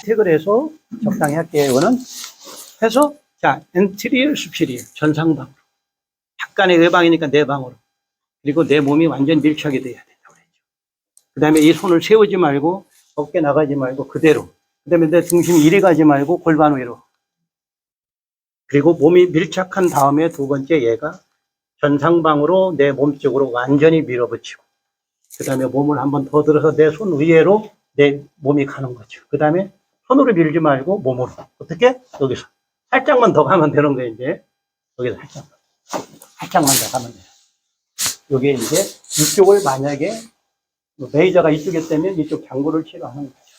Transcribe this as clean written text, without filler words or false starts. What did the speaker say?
택을 해서 적당히 할게요. 이거는 해서 자 엔트리얼 수피리얼 전상방으로 약간의 외방이니까 내방으로 그리고 내 몸이 완전 밀착이 돼야 된다고 그랬죠. 그 다음에 이 손을 세우지 말고 어깨 나가지 말고 그대로 그 다음에 내 중심이 이리 가지 말고 골반 위로 그리고 몸이 밀착한 다음에 두 번째 얘가 전상방으로 내 몸 쪽으로 완전히 밀어붙이고 그 다음에 몸을 한번 더 들어서 내 손 위로 내 몸이 가는 거죠. 그 다음에 손으로 밀지 말고 몸으로. 어떻게? 여기서. 살짝만 더 가면 되는 거예요, 이제. 여기서 살짝만. 살짝만 더 가면 돼요. 여기에 이제 이쪽을 만약에 레이저가 이쪽에 뜨면 이쪽 장구를 치료하는 거죠.